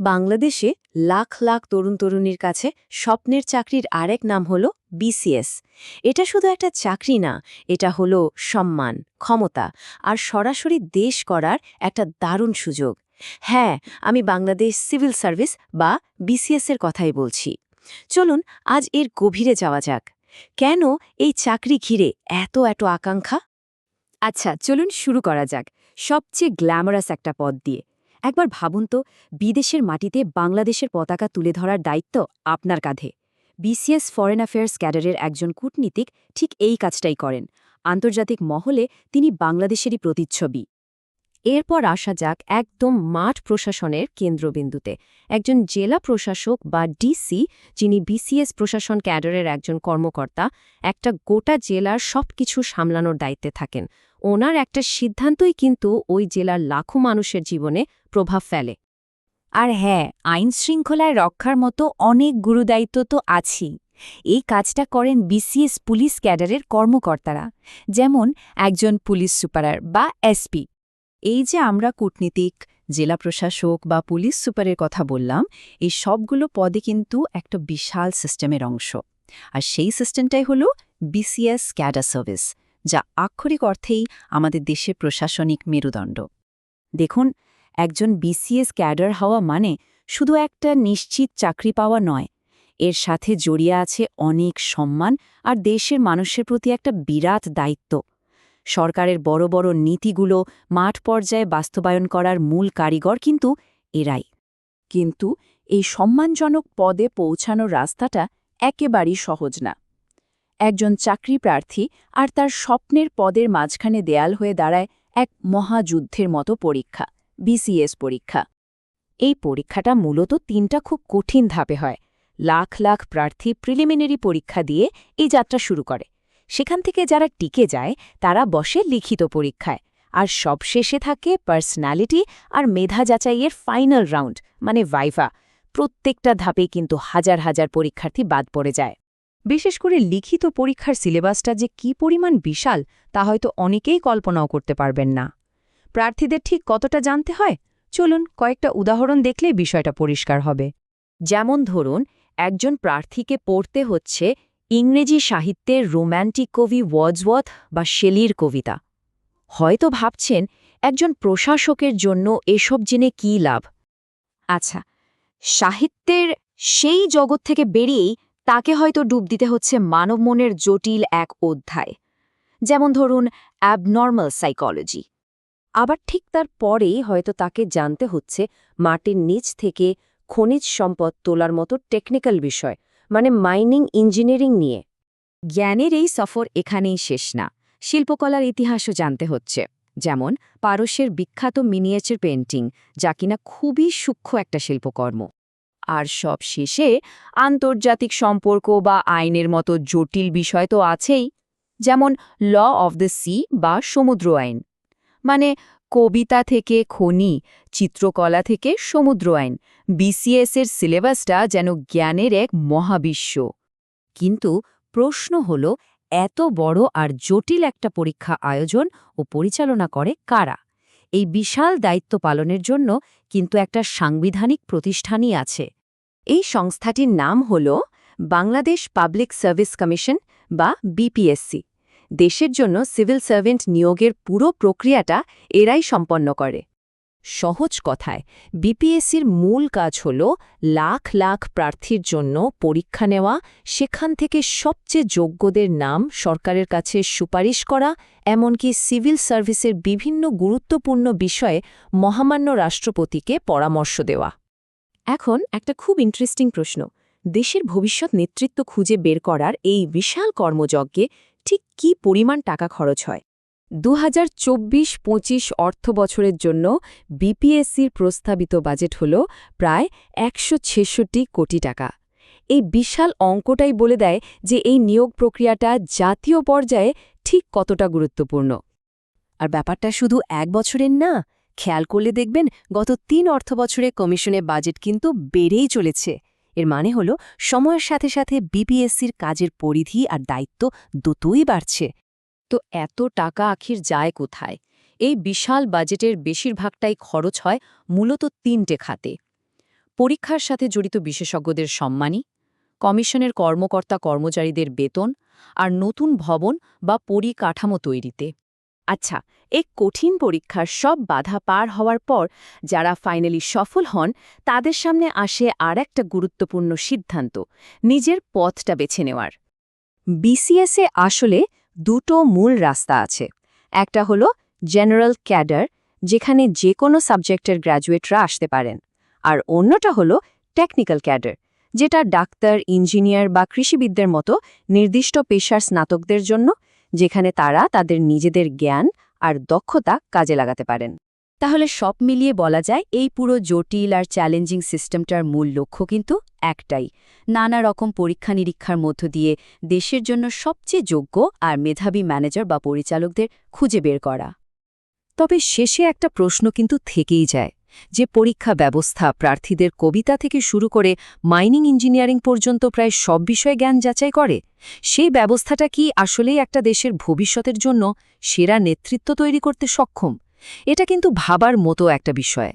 বাংলাদেশে লাখ লাখ তরুণ তরুণীর কাছে স্বপ্নের চাকরির আরেক নাম হলো বিসিএস। এটা শুধু একটা চাকরি না, এটা হলো সম্মান, ক্ষমতা আর সরাসরি দেশ করার একটা দারুণ সুযোগ। হ্যাঁ, আমি বাংলাদেশ সিভিল সার্ভিস বা বিসিএস এর কথাই বলছি। চলুন আজ এর গভীরে যাওয়া যাক। কেন এই চাকরি ঘিরে এত এত আকাঙ্ক্ষা? আচ্ছা, চলুন শুরু করা যাক সবচেয়ে গ্ল্যামারাস একটা পদ দিয়ে। একবার ভাবুন তো, বিদেশের মাটিতে বাংলাদেশের পতাকা তুলে ধরার দায়িত্ব আপনার কাঁধে। বিসিএস ফরেন অ্যাফেয়ার্স ক্যাডারের একজন কূটনীতিক ঠিক এই কাজটাই করেন। আন্তর্জাতিক মহলে তিনি বাংলাদেশেরই প্রতিচ্ছবি। এরপর আসা যাক একদম মাঠ প্রশাসনের কেন্দ্রবিন্দুতে। একজন জেলা প্রশাসক বা ডিসি, যিনি বিসিএস প্রশাসন ক্যাডারের একজন কর্মকর্তা, একটা গোটা জেলার সবকিছু সামলানোর দায়িত্বে থাকেন। ওনার একটা সিদ্ধান্তই কিন্তু ওই জেলার লাখো মানুষের জীবনে প্রভাব ফেলে। আর হ্যাঁ, আইন শৃঙ্খলায় রক্ষার মতো অনেক গুরুদায়িত্ব তো আছেই। এই কাজটা করেন বিসিএস পুলিশ ক্যাডারের কর্মকর্তারা, যেমন একজন পুলিশ সুপার বা এসপি। এই যে আমরা কূটনীতিক, জেলা প্রশাসক বা পুলিশ সুপারের কথা বললাম, এই সবগুলো পদে কিন্তু একটা বিশাল সিস্টেমের অংশ। আর সেই সিস্টেমটাই হলো বিসিএস ক্যাডার সার্ভিস, যা আক্ষরিক অর্থেই আমাদের দেশের প্রশাসনিক মেরুদণ্ড। দেখুন, একজন বিসিএস ক্যাডার হওয়া মানে শুধু একটা নিশ্চিত চাকরি পাওয়া নয়, এর সাথে জড়িয়ে আছে অনেক সম্মান আর দেশের মানুষের প্রতি একটা বিরাট দায়িত্ব। সরকারের বড় বড় নীতিগুলো মাঠ পর্যায়ে বাস্তবায়ন করার মূল কারিগর কিন্তু এরাই। কিন্তু এই সম্মানজনক পদে পৌঁছানোর রাস্তাটা একেবারেই সহজ না। একজন চাকরি প্রার্থী আর তার স্বপ্নের পদের মাঝখানে দেয়াল হয়ে দাঁড়ায় এক মহাযুদ্ধের মতো পরীক্ষা, বিসিএস পরীক্ষা। এই পরীক্ষাটা মূলত তিনটা খুব কঠিন ধাপে হয়। লাখ লাখ প্রার্থী প্রিলিমিনারি পরীক্ষা দিয়ে এই যাত্রা শুরু করে। সেখান থেকে যারা টিকে যায় তারা বসে লিখিত পরীক্ষায়, আর সবশেষে থাকে পার্সোনালিটি আর মেধা যাচাইয়ের ফাইনাল রাউন্ড, মানে ভাইভা। প্রত্যেকটা ধাপে কিন্তু হাজার হাজার পরীক্ষার্থী বাদ পড়ে যায়। বিশেষ করে লিখিত পরীক্ষার সিলেবাসটা যে কী পরিমাণ বিশাল, তা হয়তো অনেকেই কল্পনাও করতে পারবেন না। প্রার্থীদের ঠিক কতটা জানতে হয়, চলুন কয়েকটা উদাহরণ দেখলেই বিষয়টা পরিষ্কার হবে। যেমন ধরুন, একজন প্রার্থীকে পড়তে হচ্ছে ইংরেজি সাহিত্যের রোম্যান্টিক কবি ওয়ার্ডসওয়ার্থ বা শেলির কবিতা। হয়তো ভাবছেন, একজন প্রশাসকের জন্য এসব জেনে কী লাভ? আচ্ছা, সাহিত্যের সেই জগৎ থেকে বেরিয়েই তাকে হয়তো ডুব দিতে হচ্ছে মানব মনের জটিল এক অধ্যায়, যেমন ধরুন অ্যাবনর্মাল সাইকোলজি। আবার ঠিক তার পরেই হয়তো তাকে জানতে হচ্ছে মাটির নিচ থেকে খনিজ সম্পদ তোলার মতো টেকনিক্যাল বিষয়, মানে মাইনিং ইঞ্জিনিয়ারিং নিয়ে। জ্ঞানের এই সফর এখানেই শেষ না, শিল্পকলার ইতিহাসও জানতে হচ্ছে। যেমন পারস্যের বিখ্যাত মিনিয়েচার পেন্টিং, যা কিনা খুবই সূক্ষ্ম একটা শিল্পকর্ম। আর সব শেষে আন্তর্জাতিক সম্পর্ক বা আইনের মতো জটিল বিষয় তো আছেই, যেমন ল অফ দ্য সি বা সমুদ্র আইন। মানে কবিতা থেকে খনি, চিত্রকলা থেকে সমুদ্র আইন, বিসিএস-এর সিলেবাসটা যেন জ্ঞানের এক মহাবিশ্ব। কিন্তু প্রশ্ন হল, এত বড় আর জটিল একটা পরীক্ষা আয়োজন ও পরিচালনা করে কারা? এই বিশাল দায়িত্ব পালনের জন্য কিন্তু একটা সাংবিধানিক প্রতিষ্ঠানই আছে। এই সংস্থাটির নাম হল বাংলাদেশ পাবলিক সার্ভিস কমিশন বা বিপিএসসি। দেশের জন্য সিভিল সার্ভেন্ট নিয়োগের পুরো প্রক্রিয়াটা এরাই সম্পন্ন করে। সহজ কথায়, বিপিএসসির মূল কাজ হল লাখ লাখ প্রার্থীর জন্য পরীক্ষা নেওয়া, সেখান থেকে সবচেয়ে যোগ্যদের নাম সরকারের কাছে সুপারিশ করা, এমনকি সিভিল সার্ভিসের বিভিন্ন গুরুত্বপূর্ণ বিষয়ে মহামান্য রাষ্ট্রপতিকে পরামর্শ দেওয়া। এখন একটা খুব ইন্টারেস্টিং প্রশ্ন, দেশের ভবিষ্যৎ নেতৃত্ব খুঁজে বের করার এই বিশাল কর্মযজ্ঞে ঠিক কী পরিমাণ টাকা খরচ হয়? 2024-25 অর্থবছরের জন্য বিপিএসসির প্রস্তাবিত বাজেট হল প্রায় 166 কোটি টাকা। এই বিশাল অঙ্কটাই বলে দেয় যে এই নিয়োগ প্রক্রিয়াটা জাতীয় পর্যায়ে ঠিক কতটা গুরুত্বপূর্ণ। আর ব্যাপারটা শুধু এক বছরের না, খেয়াল করলে দেখবেন গত 3 অর্থবছরে কমিশনের বাজেট কিন্তু বেড়েই চলেছে। এর মানে হল সময়ের সাথে সাথে বিপিএসসির কাজের পরিধি আর দায়িত্ব দুটোই বাড়ছে। তো এত টাকা আখির যায় কোথায়? এই বিশাল বাজেটের বেশিরভাগটাই খরচ হয় মূলত 3টে খাতে। পরীক্ষার সাথে জড়িত বিশেষজ্ঞদের সম্মানী, কমিশনের কর্মকর্তা-কর্মচারীদের বেতন আর নতুন ভবন বা পরিকাঠামো তৈরিতে। আচ্ছা, এই কঠিন পরীক্ষার সব বাধা পার হওয়ার পর যারা ফাইনালি সফল হন তাদের সামনে আসে আর একটা গুরুত্বপূর্ণ সিদ্ধান্ত, নিজের পথটা বেছে নেওয়ার। বিসিএসে আসলে দুটো মূল রাস্তা আছে। একটা হলো জেনারেল ক্যাডার, যেখানে যে কোনো সাবজেক্টের গ্র্যাজুয়েটরা আসতে পারেন, আর অন্যটা হলো টেকনিক্যাল ক্যাডার, যেটা ডাক্তার, ইঞ্জিনিয়ার বা কৃষিবিদদের মতো নির্দিষ্ট পেশার স্নাতকদের জন্য, যেখানে তারা তাদের নিজেদের জ্ঞান আর দক্ষতা কাজে লাগাতে পারেন। তাহলে সব মিলিয়ে বলা যায় এই পুরো জটিল আর চ্যালেঞ্জিং সিস্টেমটার মূল লক্ষ্য কিন্তু একটাই, নানা রকম পরীক্ষা-নিরীক্ষার মধ্য দিয়ে দেশের জন্য সবচেয়ে যোগ্য আর মেধাবী ম্যানেজার বা পরিচালকদের খুঁজে বের করা। তবে শেষে একটা প্রশ্ন কিন্তু থেকেই যায়, যে পরীক্ষা ব্যবস্থা প্রার্থীদের কবিতা থেকে শুরু করে মাইনিং ইঞ্জিনিয়ারিং পর্যন্ত প্রায় সব বিষয়ে জ্ঞান যাচাই করে, সেই ব্যবস্থাটা কি আসলেই একটা দেশের ভবিষ্যতের জন্য সেরা নেতৃত্ব তৈরি করতে সক্ষম? এটা কিন্তু ভাবার মতো একটা বিষয়।